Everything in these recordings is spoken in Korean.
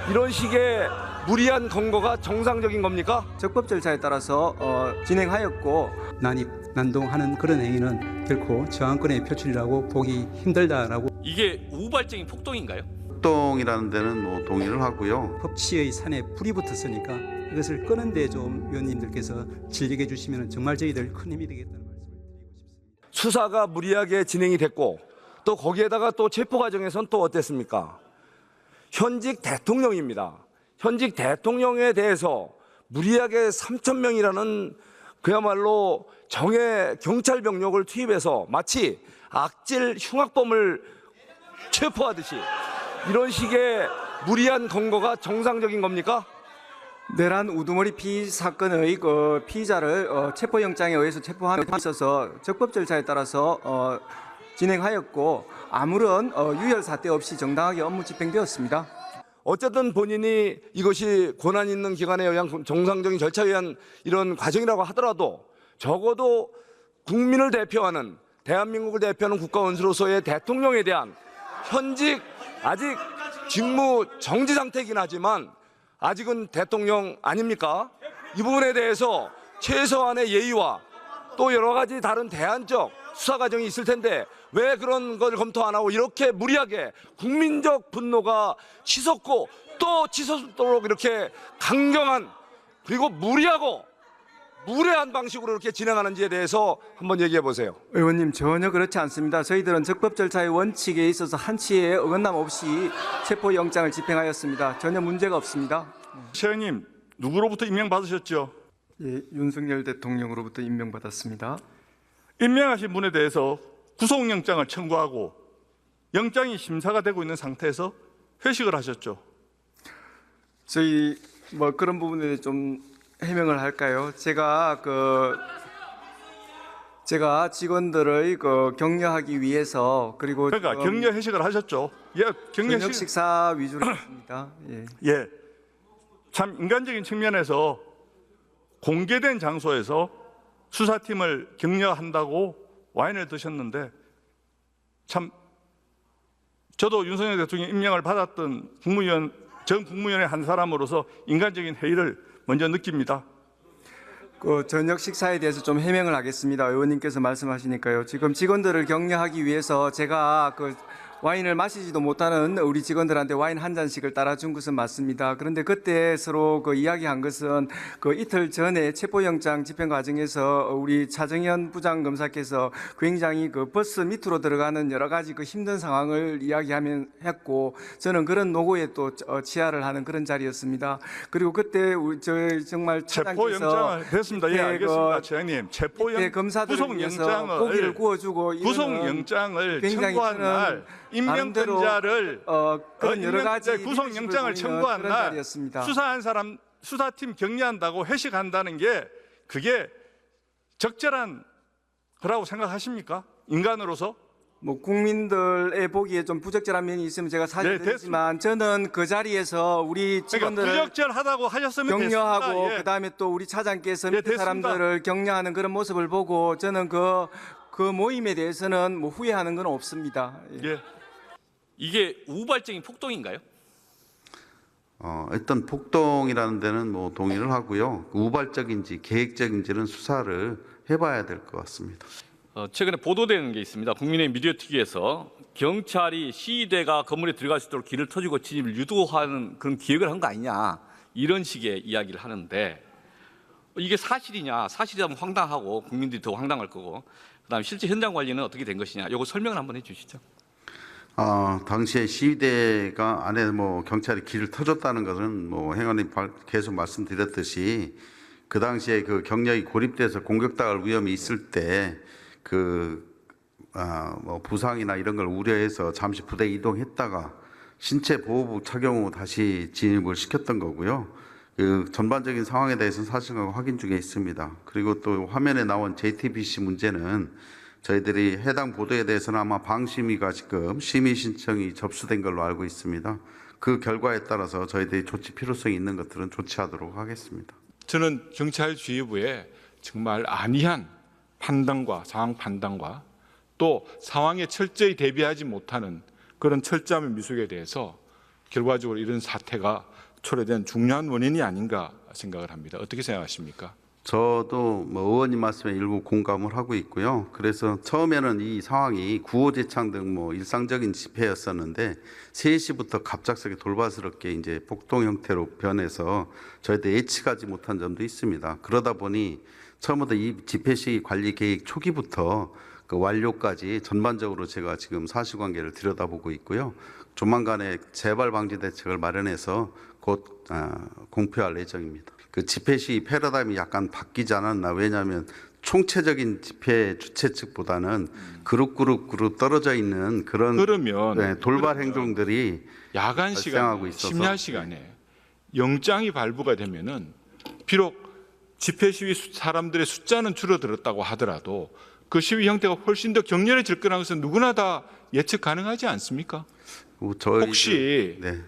이런 식의 무리한 검거가 정상적인 겁니까? 적법 절차에 따라서 진행하였고 난입, 난동하는 그런 행위는 결코 저항권의 표출이라고 보기 힘들다라고 이게 우발적인 폭동인가요? 폭동이라는 데는 뭐 동의를 하고요. 법치의 산에 불이 붙었으니까 이것을 끄는데 좀 위원님들께서 진력해 주시면 정말 저희들 큰 힘이 되겠다는 말씀을 드리고 싶습니다. 수사가 무리하게 진행이 됐고 또 거기에다가 또 체포 과정에선 또 어땠습니까? 현직 대통령입니다. 현직 대통령에 대해서 무리하게 3,000명이라는 그야말로 정예 경찰 병력을 투입해서 마치 악질 흉악범을 체포하듯이 이런 식의 무리한 검거가 정상적인 겁니까? 내란 우두머리 피의 사건의 피의자를 체포영장에 의해서 체포함에 있어서 적법 절차에 따라서 진행하였고 아무런 유혈 사태 없이 정당하게 업무 집행되었습니다. 어쨌든 본인이 이것이 권한 있는 기관에 의한 정상적인 절차에 의한 이런 과정이라고 하더라도 적어도 국민을 대표하는 대한민국을 대표하는 국가원수로서의 대통령에 대한 현직 아직 직무 정지 상태이긴 하지만 아직은 대통령 아닙니까? 이 부분에 대해서 최소한의 예의와 또 여러 가지 다른 대안적 수사 과정이 있을 텐데 왜 그런 걸 검토 안 하고 이렇게 무리하게 국민적 분노가 치솟고 또 치솟도록 이렇게 강경한 그리고 무리하고 무례한 방식으로 이렇게 진행하는지에 대해서 한번 얘기해 보세요. 의원님 전혀 그렇지 않습니다. 저희들은 적법 절차의 원칙에 있어서 한치의 어긋남 없이 체포영장을 집행하였습니다. 전혀 문제가 없습니다. 시장님 누구로부터 임명받으셨죠? 예, 윤석열 대통령으로부터 임명받았습니다. 임명하신 분에 대해서 구속영장을 청구하고 영장이 심사가 되고 있는 상태에서 회식을 하셨죠? 저희 그런 부분에 좀 해명을 할까요? 제가 직원들의 격려하기 위해서 그리고 그러니까 격려 회식을 하셨죠? 예, 격려 저녁 식사 위주로 했습니다. 예, 참 인간적인 측면에서 공개된 장소에서 수사팀을 격려한다고 와인을 드셨는데 참 저도 윤석열 대통령 임명을 받았던 전 국무위원의 한 사람으로서 인간적인 회의를 먼저 느낍니다. 저녁 식사에 대해서 좀 해명을 하겠습니다. 의원님께서 말씀하시니까요. 지금 직원들을 격려하기 위해서 제가 와인을 마시지도 못하는 우리 직원들한테 와인 한 잔씩을 따라준 것은 맞습니다. 그런데 그때 서로 이야기한 것은 이틀 전에 체포영장 집행 과정에서 우리 차정현 부장검사께서 굉장히 버스 밑으로 들어가는 여러 가지 힘든 상황을 이야기하면 했고 저는 그런 노고에 또 치하를 하는 그런 자리였습니다. 그리고 그때 정말 차장께서 체포영장을 됐습니다. 예, 알겠습니다, 차장님. 검사들을 위해서 고기를 구워주고 구속영장을 굉장히 청구한 날 임명권자를 그런 여러 가지 구속영장을 청구한 날 수사한 사람 수사팀 격려한다고 회식한다는 게 그게 적절한 거라고 생각하십니까? 인간으로서? 국민들의 보기에 좀 부적절한 면이 있으면 제가 사죄드리지만 저는 그 자리에서 우리 직원들을 부적절하다고 하셨으면 격려하고 됐습니다. 예. 그다음에 또 우리 차장께서 밑에 됐습니다. 사람들을 격려하는 그런 모습을 보고 저는 그 모임에 대해서는 후회하는 건 없습니다. 예. 이게 우발적인 폭동인가요? 일단 폭동이라는 데는 뭐 동의를 하고요. 우발적인지 계획적인지는 수사를 해봐야 될 것 같습니다. 최근에 보도되는 게 있습니다. 국민의힘 미디어 특위에서 경찰이 시위대가 건물에 들어갈 수 있도록 길을 터주고 진입을 유도하는 그런 기획을 한 거 아니냐 이런 식의 이야기를 하는데 이게 사실이냐? 사실이라면 황당하고 국민들이 더 황당할 거고 그다음에 실제 현장 관리는 어떻게 된 것이냐? 이거 설명을 한번 해주시죠. 당시에 시위대가 안에 경찰이 길을 터줬다는 것은 행안위 계속 말씀드렸듯이 그 당시에 경력이 고립돼서 공격당할 위험이 있을 때 부상이나 이런 걸 우려해서 잠시 부대 이동했다가 신체 보호복 착용 후 다시 진입을 시켰던 거고요. 전반적인 상황에 대해서는 사실과 확인 중에 있습니다. 그리고 또 화면에 나온 JTBC 문제는 저희들이 해당 보도에 대해서는 아마 방심위가 지금 심의 신청이 접수된 걸로 알고 있습니다. 그 결과에 따라서 저희들이 조치 필요성이 있는 것들은 조치하도록 하겠습니다. 저는 경찰 지휘부의 정말 안이한 판단과 상황 판단과 또 상황에 철저히 대비하지 못하는 그런 철저함의 미숙에 대해서 결과적으로 이런 사태가 초래된 중요한 원인이 아닌가 생각을 합니다. 어떻게 생각하십니까? 저도 뭐 의원님 말씀에 일부 공감을 하고 있고요. 그래서 처음에는 이 상황이 구호제창 등 뭐 일상적인 집회였었는데 3시부터 갑작스럽게 돌발스럽게 이제 폭동 형태로 변해서 저희도 예측하지 못한 점도 있습니다. 그러다 보니 처음부터 이 집회 시기 관리 계획 초기부터 그 완료까지 전반적으로 제가 지금 사실관계를 들여다보고 있고요. 조만간에 재발 방지 대책을 마련해서 곧 공표할 예정입니다. 그 집회 시 패러다임이 약간 바뀌지 않았나. 왜냐하면 총체적인 집회 주최 측보다는 그룹 떨어져 있는 그런 그러면 돌발 행동들이 야간 발생하고 시간에, 있어서. 심야 시간에 영장이 발부가 되면은 비록 집회 시위 사람들의 숫자는 줄어들었다고 하더라도 그 시위 형태가 훨씬 더 격렬해질 거라는 것은 누구나 다 예측 가능하지 않습니까? 혹시 네.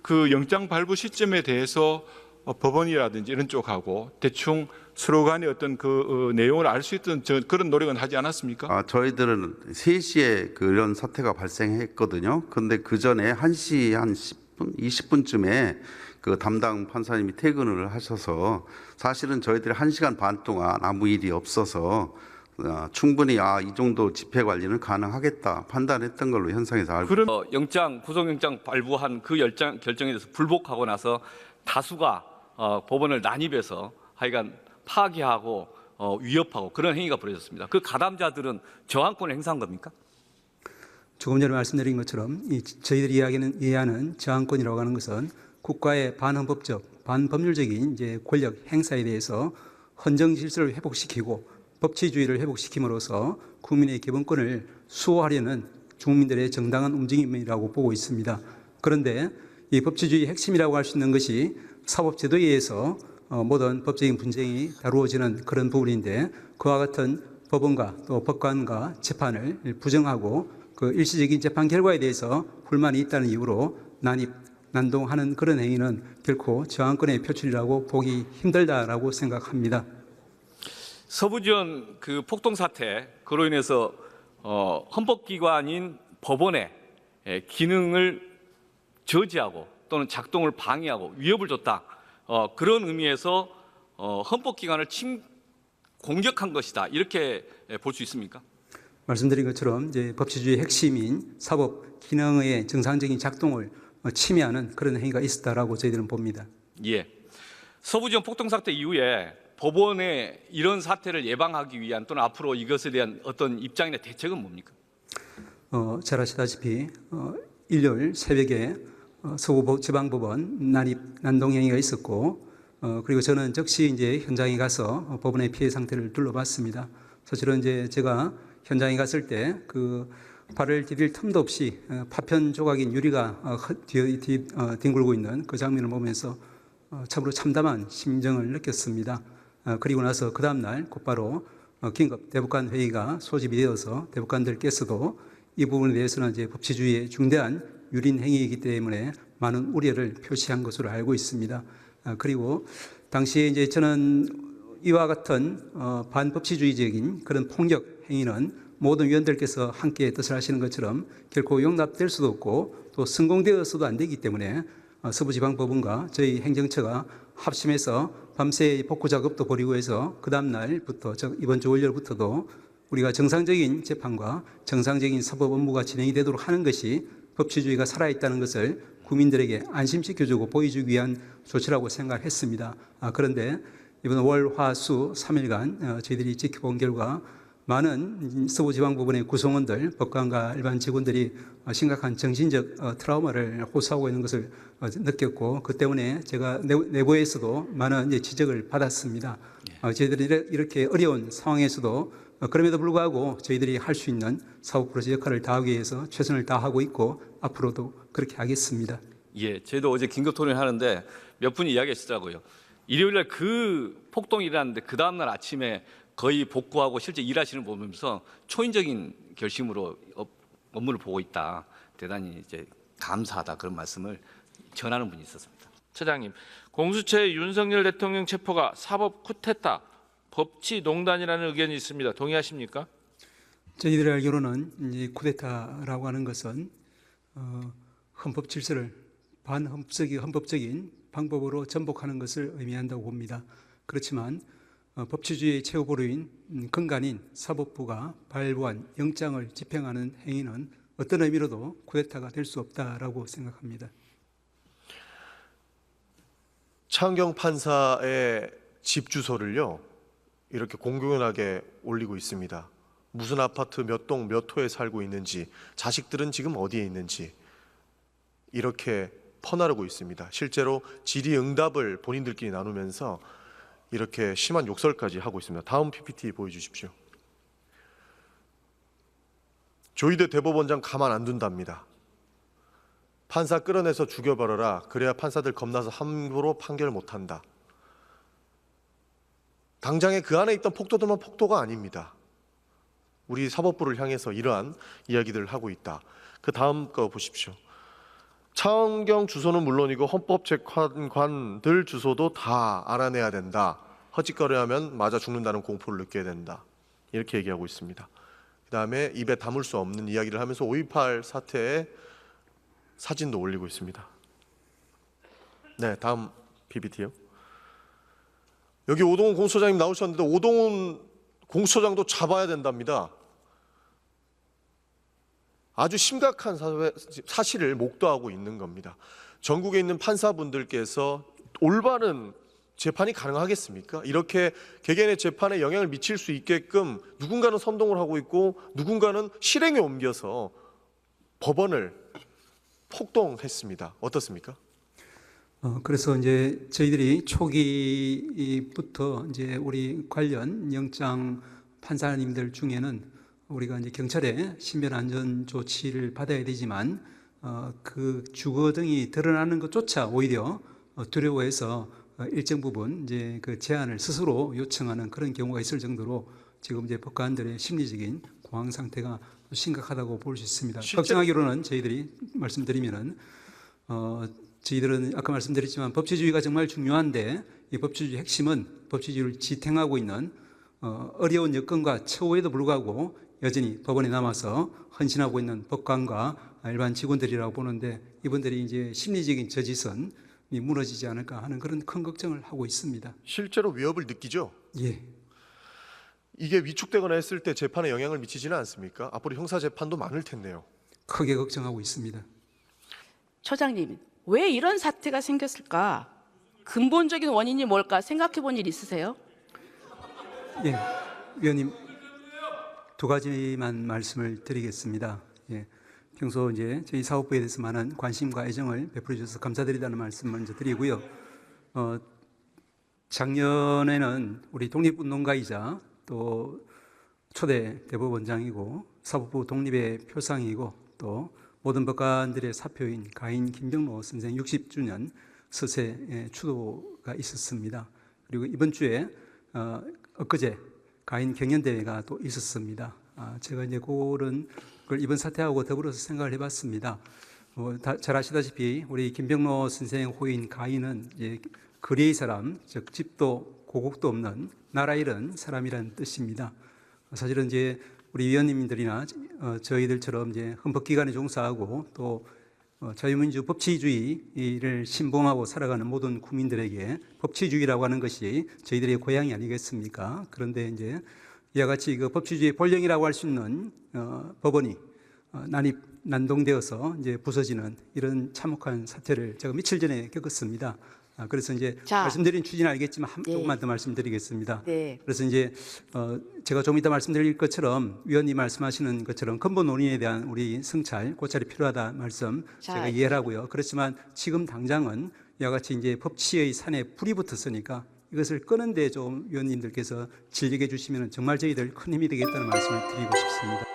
그 영장 발부 시점에 대해서 법원이라든지 이런 쪽하고 대충 서로 간의 어떤 그 내용을 알 수 있던 그런 노력은 하지 않았습니까? 저희들은 3시에 그런 사태가 발생했거든요. 근데 그 전에 1시 한 10분, 20분쯤에 그 담당 판사님이 퇴근을 하셔서 사실은 저희들이 1시간 반 동안 아무 일이 없어서 충분히 이 정도 집회 관리는 가능하겠다 판단했던 걸로 현상에서 알고 있습니다. 구속영장 발부한 그 결정에 대해서 불복하고 나서 다수가 법원을 난입해서 하여간 파괴하고 위협하고 그런 행위가 벌어졌습니다. 그 가담자들은 저항권을 행사한 겁니까? 조금 전에 말씀드린 것처럼 저희들이 이해하는 저항권이라고 하는 것은 국가의 반헌법적, 반법률적인 이제 권력 행사에 대해서 헌정 질서를 회복시키고 법치주의를 회복시킴으로써 국민의 기본권을 수호하려는 국민들의 정당한 움직임이라고 보고 있습니다. 그런데 이 법치주의 핵심이라고 할 수 있는 것이 사법제도에 의해서 모든 법적인 분쟁이 다루어지는 그런 부분인데 그와 같은 법원과 또 법관과 재판을 부정하고 그 일시적인 재판 결과에 대해서 불만이 있다는 이유로 난동하는 그런 행위는 결코 저항권의 표출이라고 보기 힘들다라고 생각합니다. 서부지원 그 폭동 사태 그로 인해서 헌법기관인 법원의 기능을 저지하고 또는 작동을 방해하고 위협을 줬다. 그런 의미에서 헌법기관을 공격한 것이다. 이렇게 볼 수 있습니까? 말씀드린 것처럼 이제 법치주의 핵심인 사법 기능의 정상적인 작동을 침해하는 그런 행위가 있었다라고 저희들은 봅니다. 예. 서부지원 폭동 사태 이후에 법원의 이런 사태를 예방하기 위한 또는 앞으로 이것에 대한 어떤 입장이나 대책은 뭡니까? 잘 아시다시피 일요일 새벽에 서구지방법원 난동 행위가 있었고 그리고 저는 즉시 이제 현장에 가서 법원의 피해 상태를 둘러봤습니다. 사실은 이제 제가 현장에 갔을 때 그 발을 디딜 틈도 없이 파편 조각인 유리가 뒹굴고 있는 그 장면을 보면서 참으로 참담한 심정을 느꼈습니다. 그리고 나서 그 다음 날 곧바로 긴급 대법관 회의가 소집이 되어서 대법관들께서도 이 부분에 대해서는 이제 법치주의의 중대한 유린 행위이기 때문에 많은 우려를 표시한 것으로 알고 있습니다. 그리고 당시에 이제 저는 이와 같은 반법치주의적인 그런 폭력 행위는 모든 위원들께서 함께 뜻을 하시는 것처럼 결코 용납될 수도 없고 또 성공되어서도 안 되기 때문에 서부지방법원과 저희 행정처가 합심해서 밤새 복구 작업도 벌이고 해서 그 다음 날부터 이번 주 월요일부터도 우리가 정상적인 재판과 정상적인 사법 업무가 진행이 되도록 하는 것이 법치주의가 살아있다는 것을 국민들에게 안심시켜주고 보여주기 위한 조치라고 생각했습니다. 그런데 이번 월, 화, 수 3일간 저희들이 지켜본 결과 많은 서부지방법원의 구성원들, 법관과 일반 직원들이 심각한 정신적 트라우마를 호소하고 있는 것을 느꼈고 그 때문에 제가 내부에서도 많은 이제 지적을 받았습니다. 저희들이 이렇게 어려운 상황에서도 그럼에도 불구하고 저희들이 할 수 있는 사법 프로젝트 역할을 다하기 위해서 최선을 다하고 있고 앞으로도 그렇게 하겠습니다. 예, 저희도 어제 긴급 토론하는데 몇 분이 이야기하시더라고요. 일요일날 그 폭동이 일어났는데 그 다음날 아침에 거의 복구하고 실제 일하시는 거 보면서 초인적인 결심으로 업무를 보고 있다. 대단히 이제 감사하다 그런 말씀을 전하는 분이 있었습니다. 처장님, 공수처의 윤석열 대통령 체포가 사법 쿠데타, 법치 농단이라는 의견이 있습니다. 동의하십니까? 저희들이 알기로는 이제 쿠데타라고 하는 것은 헌법 질서를 반헌법적인 방법으로 전복하는 것을 의미한다고 봅니다. 그렇지만 법치주의의 최후 보루인 근간인 사법부가 발부한 영장을 집행하는 행위는 어떤 의미로도 쿠데타가 될 수 없다라고 생각합니다. 차은경 판사의 집 주소를요 이렇게 공공연하게 올리고 있습니다. 무슨 아파트 몇 동 몇 호에 살고 있는지, 자식들은 지금 어디에 있는지 이렇게 퍼나르고 있습니다. 실제로 질의응답을 본인들끼리 나누면서 이렇게 심한 욕설까지 하고 있습니다. 다음 PPT 보여주십시오. 조희대 대법원장 가만 안 둔답니다. 판사 끌어내서 죽여버려라. 그래야 판사들 겁나서 함부로 판결 못한다. 당장에 그 안에 있던 폭도들만 폭도가 아닙니다. 우리 사법부를 향해서 이러한 이야기들을 하고 있다. 그 다음 거 보십시오. 차은경 주소는 물론이고 헌법재판관들 주소도 다 알아내야 된다. 헛짓거리하면 맞아 죽는다는 공포를 느껴야 된다. 이렇게 얘기하고 있습니다. 그 다음에 입에 담을 수 없는 이야기를 하면서 5.18 사태의 사진도 올리고 있습니다. 네, 다음 PPT요. 여기 오동훈 공수처장님 나오셨는데 오동훈 공수처장도 잡아야 된답니다. 아주 심각한 사실을 목도하고 있는 겁니다. 전국에 있는 판사분들께서 올바른 재판이 가능하겠습니까? 이렇게 개개인의 재판에 영향을 미칠 수 있게끔 누군가는 선동을 하고 있고 누군가는 실행에 옮겨서 법원을 폭동했습니다. 어떻습니까? 그래서 이제 저희들이 초기부터 이제 우리 관련 영장 판사님들 중에는 우리가 이제 경찰의 신변 안전 조치를 받아야 되지만 그 주거 등이 드러나는 것조차 오히려 두려워해서 일정 부분 이제 그 제한을 스스로 요청하는 그런 경우가 있을 정도로 지금 이제 법관들의 심리적인 공황 상태가 심각하다고 볼 수 있습니다. 걱정하기로는 저희들이 말씀드리면은 저희들은 아까 말씀드렸지만 법치주의가 정말 중요한데 이 법치주의 핵심은 법치주의를 지탱하고 있는 어려운 여건과 처우에도 불구하고 여전히 법원에 남아서 헌신하고 있는 법관과 일반 직원들이라고 보는데 이분들이 이제 심리적인 저지선이 무너지지 않을까 하는 그런 큰 걱정을 하고 있습니다. 실제로 위협을 느끼죠? 예. 이게 위축되거나 했을 때 재판에 영향을 미치지는 않습니까? 앞으로 형사 재판도 많을 텐데요. 크게 걱정하고 있습니다. 처장님, 왜 이런 사태가 생겼을까? 근본적인 원인이 뭘까 생각해 본 일 있으세요? 예, 위원님 두 가지만 말씀을 드리겠습니다. 예, 평소 이제 저희 사법부에 대해서 많은 관심과 애정을 베풀어 주셔서 감사드리다는 말씀 먼저 드리고요. 작년에는 우리 독립운동가이자 또 초대 대법원장이고 사법부 독립의 표상이고 또 모든 법관들의 사표인 가인 김병로 선생 60주년 서세 추도가 있었습니다. 그리고 이번 주에 엊그제 가인 경연대회가 또 있었습니다. 제가 이제 그걸 이번 사태하고 더불어서 생각을 해봤습니다. 잘 아시다시피 우리 김병로 선생 호인 가인은 이제 거리의 사람, 즉 집도 고국도 없는 나라 잃은 사람이라는 뜻입니다. 사실은 이제 우리 위원님들이나 저희들처럼 이제 헌법기관에 종사하고 또 자유민주 법치주의를 신봉하고 살아가는 모든 국민들에게 법치주의라고 하는 것이 저희들의 고향이 아니겠습니까? 그런데 이제 이와 같이 그 법치주의의 본령이라고 할 수 있는 법원이 난동되어서 이제 부서지는 이런 참혹한 사태를 제가 며칠 전에 겪었습니다. 그래서 이제 말씀드린 취지는 알겠지만 조금만 더 말씀드리겠습니다. 네. 그래서 이제 제가 좀 이따 말씀드릴 것처럼 위원님 말씀하시는 것처럼 근본 원인에 대한 우리 성찰, 고찰이 필요하다 말씀 제가 이해를 하고요. 그렇지만 지금 당장은 이와 같이 이제 법치의 산에 불이 붙었으니까 이것을 끄는데 좀 위원님들께서 진력해 주시면 정말 저희들 큰 힘이 되겠다는 말씀을 드리고 싶습니다.